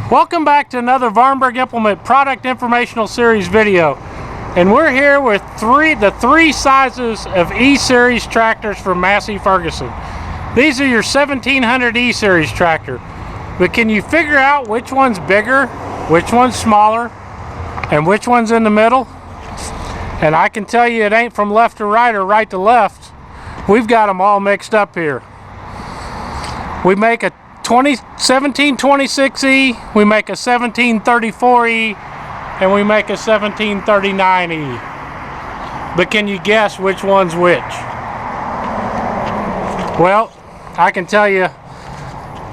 Welcome back to another Vahrenberg Implement product informational series video, and we're here with the three sizes of E-Series tractors from Massey Ferguson. These are your 1700 E-Series tractor, but can you figure out which one's bigger, which one's smaller, and which one's in the middle? And I can tell you it ain't from left to right or right to left. We've got them all mixed up here. We make a 1726E, we make a 1734E, and we make a 1739E. But can you guess which one's which? Well, I can tell you,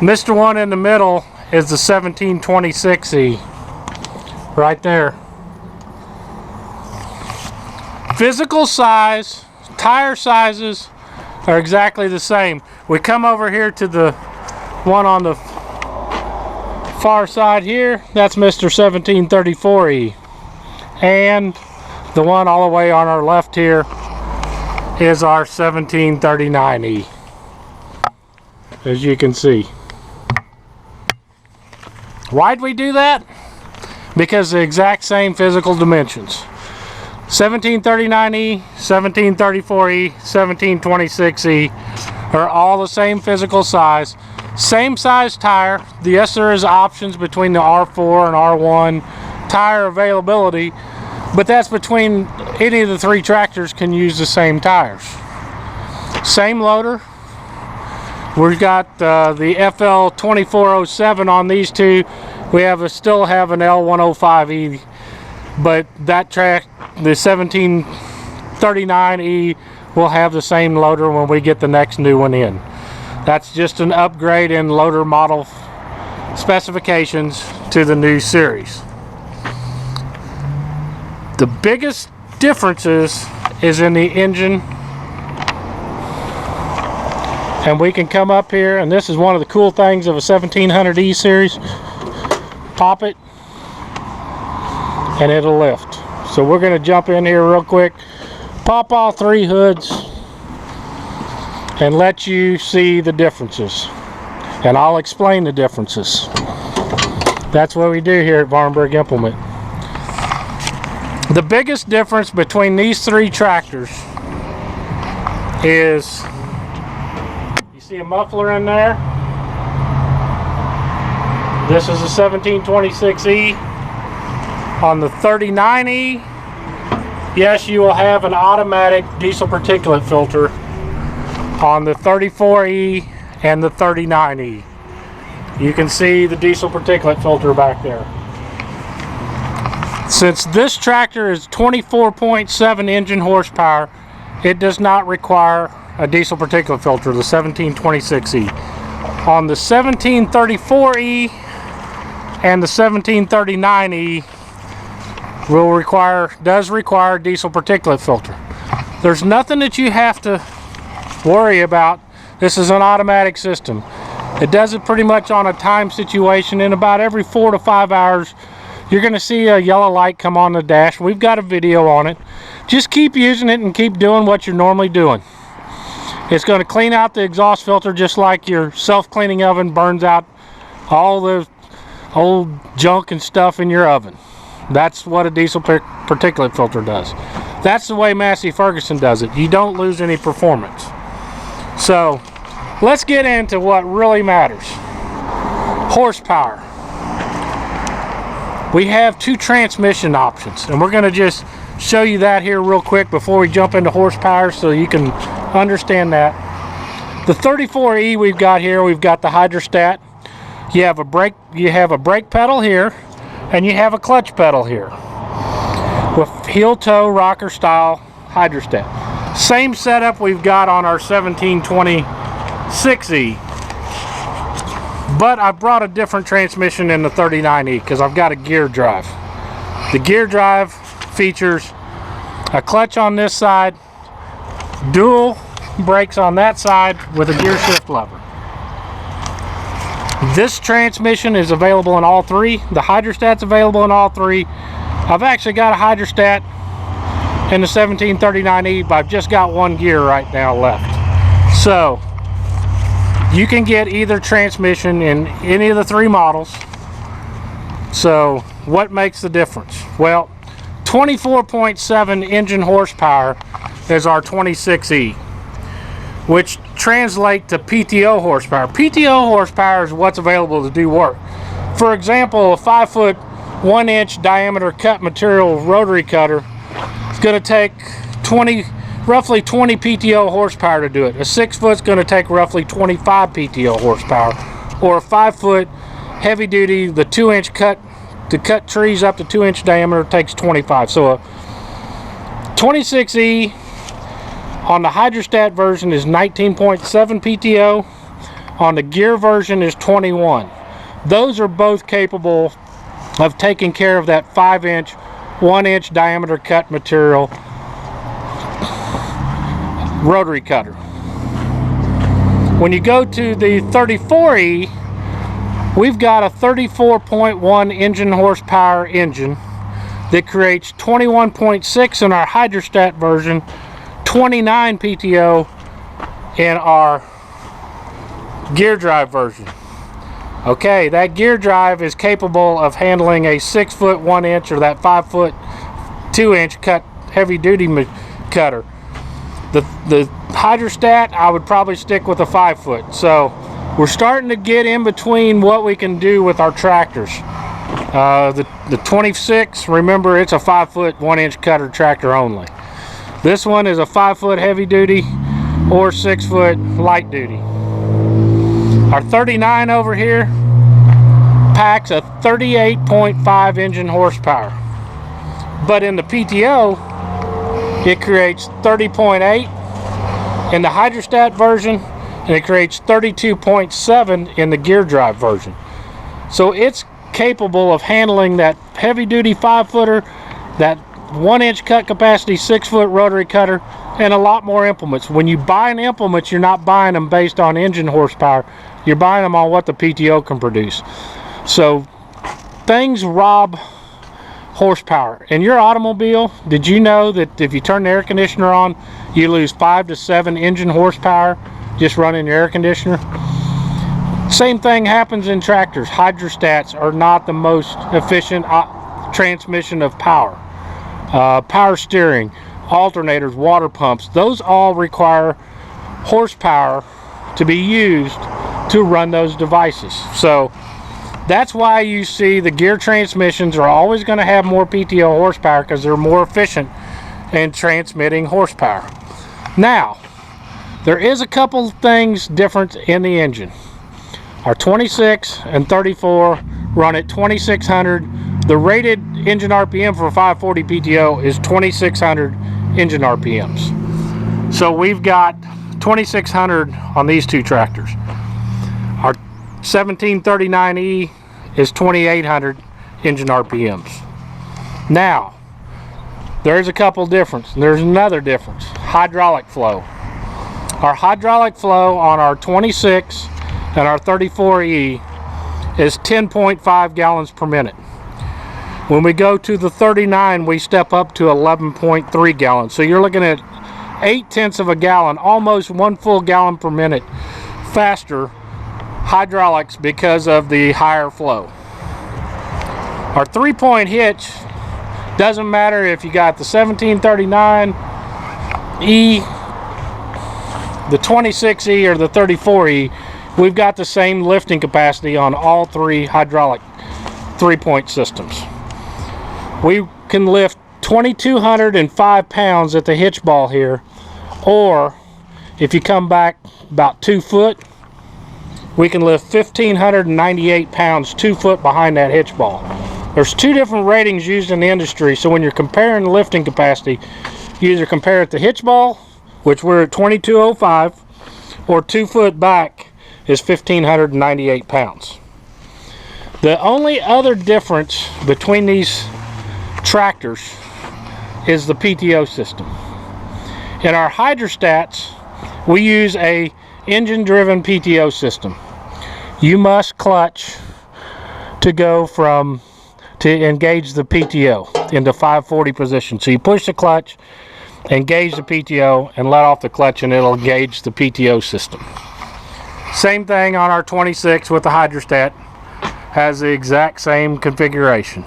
Mr. One in the middle is the 1726E. Right there. Physical size, tire sizes are exactly the same. We come over here to the one on the far side here, that's Mr. 1734E, and the one all the way on our left here is our 1739E, as you can see. Why'd we do that? Because the exact same physical dimensions. 1739E, 1734E, 1726E are all the same physical size. Same size tire. Yes, there is options between the R4 and R1 tire availability, but that's between any of the three tractors can use the same tires. Same loader. We've got the FL 2407 on these two. We still have an L105E, but that the 1739E will have the same loader when we get the next new one in. That's just an upgrade in loader model specifications to the new series. The biggest differences is in the engine, and we can come up here, and this is one of the cool things of a 1700E series. Pop it and it'll lift. So we're going to jump in here real quick, pop all three hoods, and let you see the differences, and I'll explain the differences. That's what we do here at Vahrenberg Implement. The biggest difference between these three tractors is, you see a muffler in there? This is a 1726E. On the 39E, yes, you will have an automatic diesel particulate filter. On the 34E and the 39E, you can see the diesel particulate filter back there. Since this tractor is 24.7 engine horsepower, it does not require a diesel particulate filter, the 1726E. On the 1734E and the 1739E does require a diesel particulate filter. There's nothing that you have to worry about. This is an automatic system. It does it pretty much on a time situation. In about every 4 to 5 hours, you're going to see a yellow light come on the dash. We've got a video on it. Just keep using it and keep doing what you're normally doing. It's going to clean out the exhaust filter just like your self-cleaning oven burns out all the old junk and stuff in your oven. That's what a diesel particulate filter does. That's the way Massey Ferguson does it. You don't lose any performance. So let's get into what really matters. Horsepower. We have two transmission options, and we're going to just show you that here real quick before we jump into horsepower so you can understand that. The 34E we've got here, we've got the hydrostat. You have a brake pedal here, and you have a clutch pedal here with heel toe rocker style hydrostat. Same setup we've got on our 1726E, but I brought a different transmission in the 39E because I've got a gear drive. The gear drive features a clutch on this side, dual brakes on that side with a gear shift lever. This transmission is available in all three. The hydrostat's available in all three. I've actually got a hydrostat in the 1739E, but I've just got one gear right now left. So you can get either transmission in any of the three models. So what makes the difference? Well, 24.7 engine horsepower is our 26E, which translate to PTO horsepower. PTO horsepower is what's available to do work. For example, a 5-foot 1-inch diameter cut material rotary cutter is going to take roughly 20 PTO horsepower to do it. A 6-foot is going to take roughly 25 PTO horsepower, or a 5-foot heavy duty, the 2-inch cut to cut trees up to 2-inch diameter takes 25. So a 26E on the hydrostat version is 19.7 PTO. On the gear version is 21. Those are both capable of taking care of that 5-inch, 1-inch diameter cut material rotary cutter. When you go to the 34E, we've got a 34.1 engine horsepower engine that creates 21.6 in our hydrostat version, 29 PTO in our gear drive version. Okay, that gear drive is capable of handling a 6-foot 1-inch or that 5-foot 2-inch cut heavy duty cutter. The hydrostat, I would probably stick with a 5-foot. So we're starting to get in between what we can do with our tractors. The 26, remember, it's a 5-foot 1-inch cutter tractor only. This one is a 5-foot heavy duty or 6-foot light duty. Our 39 over here packs a 38.5 engine horsepower, but in the PTO it creates 30.8 in the hydrostat version, and it creates 32.7 in the gear drive version. So it's capable of handling that heavy duty 5-footer, that 1-inch cut capacity 6-foot rotary cutter, and a lot more implements. When you buy an implement, you're not buying them based on engine horsepower, you're buying them on what the PTO can produce. So things rob horsepower. In your automobile, did you know that if you turn the air conditioner on, you lose 5 to 7 engine horsepower just running your air conditioner? Same thing happens in tractors. Hydrostats are not the most efficient transmission of power. Power steering, alternators, water pumps, those all require horsepower to be used to run those devices. So that's why you see the gear transmissions are always going to have more PTO horsepower, because they're more efficient in transmitting horsepower. Now, there is a couple things different in the engine. Our 26 and 34 run at 2600. The rated engine RPM for 540 PTO is 2600 engine RPMs. So we've got 2600 on these two tractors. Our 1739E is 2800 engine RPMs. Now, there's a couple differences. There's another difference. Hydraulic flow. Our hydraulic flow on our 26 and our 34E is 10.5 gallons per minute. When we go to the 39, we step up to 11.3 gallons. So you're looking at 0.8 of a gallon, almost 1 full gallon per minute faster hydraulics because of the higher flow. Our 3-point hitch, doesn't matter if you got the 1739E, the 26E, or the 34E, we've got the same lifting capacity on all three hydraulic 3-point systems. We can lift 2,205 pounds at the hitch ball here, or if you come back about 2 foot, we can lift 1,598 pounds 2 foot behind that hitch ball. There's two different ratings used in the industry, so when you're comparing lifting capacity, you either compare it to hitch ball, which we're at 2,205, or 2 foot back is 1,598 pounds. The only other difference between these tractors is the PTO system. In our hydrostats, we use a engine-driven PTO system. You must clutch to go to engage the PTO into 540 position. So you push the clutch, engage the PTO, and let off the clutch, and it'll engage the PTO system. Same thing on our 26 with the hydrostat. has the exact same configuration.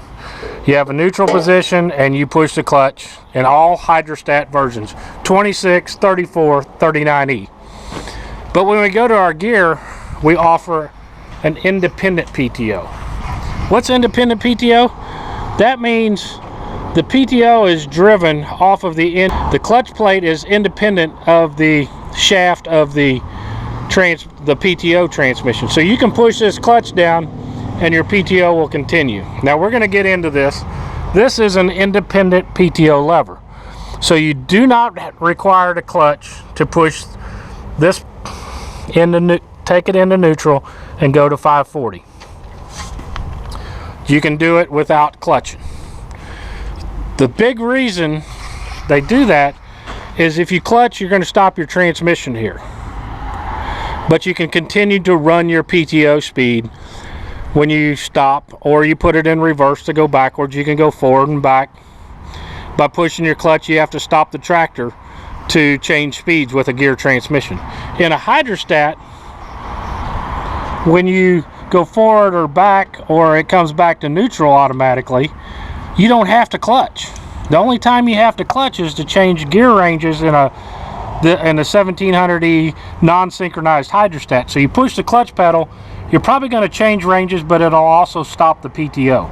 You have a neutral position and you push the clutch in all hydrostat versions, 26, 34, 39E. But when we go to our gear, we offer an independent PTO. What's independent PTO? That means the PTO is driven off of the clutch plate is independent of the shaft of the PTO transmission. So you can push this clutch down and your PTO will continue. Now we're going to get into this. This is an independent PTO lever. So you do not require the clutch to push this into, take it into neutral and go to 540. You can do it without clutching. The big reason they do that is if you clutch, you're going to stop your transmission here. But you can continue to run your PTO speed when you stop, or you put it in reverse to go backwards. You can go forward and back. By pushing your clutch, you have to stop the tractor to change speeds with a gear transmission. In a hydrostat, when you go forward or back, or it comes back to neutral automatically, you don't have to clutch. The only time you have to clutch is to change gear ranges in a 1700E non-synchronized hydrostat. So you push the clutch pedal, you're probably going to change ranges, but it'll also stop the PTO.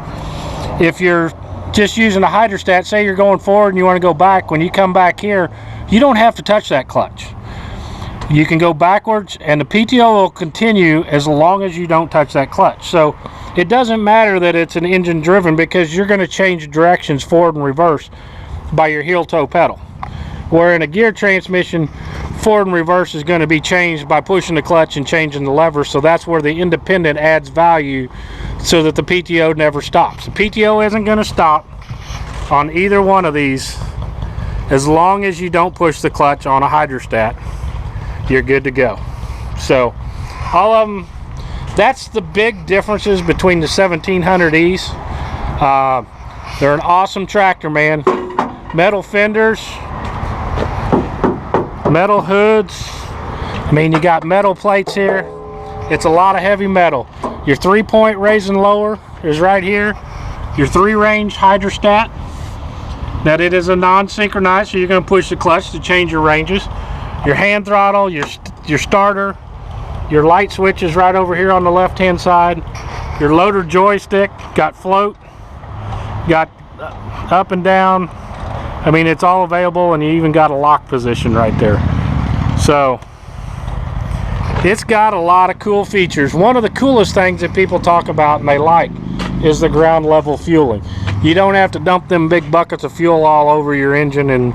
If you're just using a hydrostat, say you're going forward and you want to go back, when you come back here, you don't have to touch that clutch. You can go backwards and the PTO will continue as long as you don't touch that clutch. So it doesn't matter that it's an engine driven, because you're going to change directions forward and reverse by your heel toe pedal. Where in a gear transmission, forward and reverse is going to be changed by pushing the clutch and changing the lever. So that's where the independent adds value, so that the PTO never stops. The PTO isn't going to stop on either one of these as long as you don't push the clutch on a hydrostat. You're good to go. So all of them, that's the big differences between the 1700Es. They're an awesome tractor, man. Metal fenders, metal hoods. I mean, you got metal plates here. It's a lot of heavy metal. Your 3-point raise and lower is right here. Your 3-range hydrostat. Now it is a non-synchronized, so you're going to push the clutch to change your ranges. Your hand throttle, your starter, your light switch is right over here on the left hand side. Your loader joystick, got float, got up and down. I mean, it's all available, and you even got a lock position right there. So it's got a lot of cool features. One of the coolest things that people talk about and they like is the ground level fueling. You don't have to dump them big buckets of fuel all over your engine and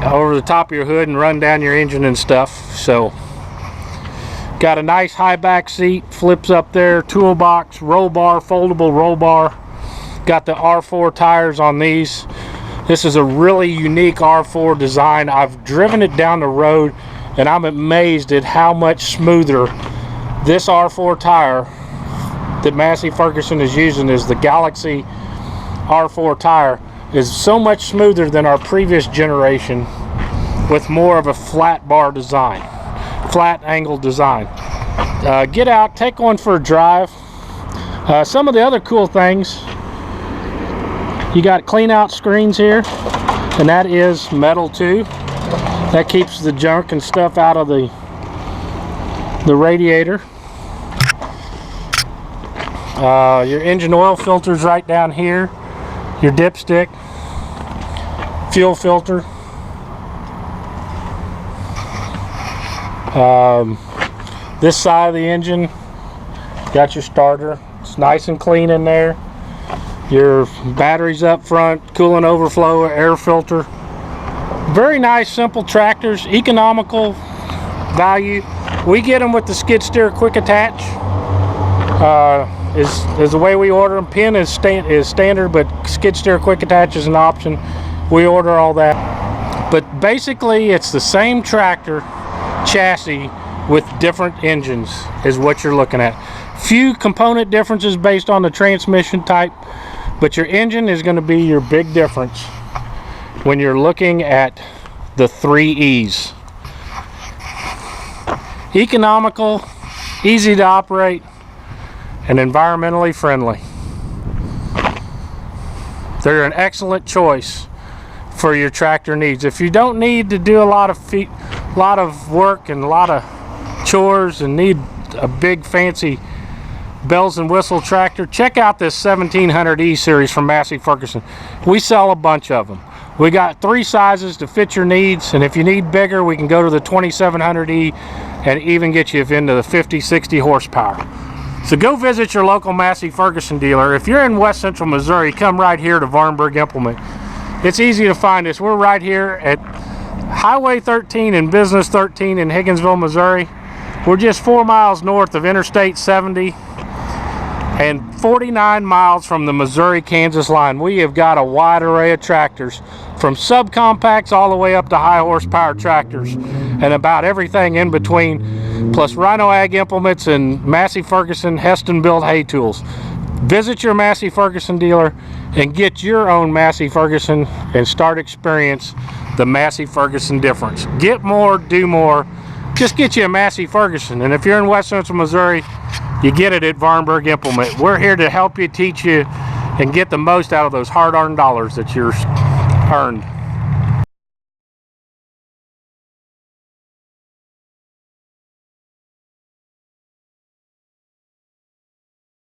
over the top of your hood and run down your engine and stuff. So got a nice high back seat, flips up there, toolbox, roll bar, foldable roll bar. Got the R4 tires on these. This is a really unique R4 design. I've driven it down the road and I'm amazed at how much smoother this R4 tire that Massey Ferguson is using, is the Galaxy R4 tire, is so much smoother than our previous generation, with more of a flat bar design, flat angle design. Get out, take one for a drive. Some of the other cool things, you got clean out screens here, and that is metal too. That keeps the junk and stuff out of the radiator. Your engine oil filter's right down here. Your dipstick, fuel filter. This side of the engine, got your starter. It's nice and clean in there. Your batteries up front, coolant overflow, air filter. Very nice, simple tractors, economical value. We get them with the skid steer quick attach. Is the way we order them. Pin is standard, but skid steer quick attach is an option. We order all that. But basically, it's the same tractor chassis with different engines is what you're looking at. Few component differences based on the transmission type, but your engine is going to be your big difference when you're looking at the 3 E's. Economical, easy to operate, and environmentally friendly. They're an excellent choice for your tractor needs. If you don't need to do a lot of work and a lot of chores and need a big fancy bells and whistle tractor, check out this 1700E series from Massey Ferguson. We sell a bunch of them. We got 3 sizes to fit your needs, and if you need bigger, we can go to the 2700E and even get you into the 50-60 horsepower. So go visit your local Massey Ferguson dealer. If you're in West Central Missouri, come right here to Vahrenberg Implement. It's easy to find us. We're right here at Highway 13 and Business 13 in Higginsville, Missouri. We're just 4 miles north of Interstate 70 and 49 miles from the Missouri-Kansas line. We have got a wide array of tractors, from subcompacts all the way up to high horsepower tractors, and about everything in between, plus Rhino Ag implements and Massey Ferguson Heston built hay tools. Visit your Massey Ferguson dealer and get your own Massey Ferguson and start experience the Massey Ferguson difference. Get more, do more. Just get you a Massey Ferguson. And if you're in West Central Missouri, you get it at Vahrenberg Implement. We're here to help you, teach you, and get the most out of those hard-earned dollars that you're earned.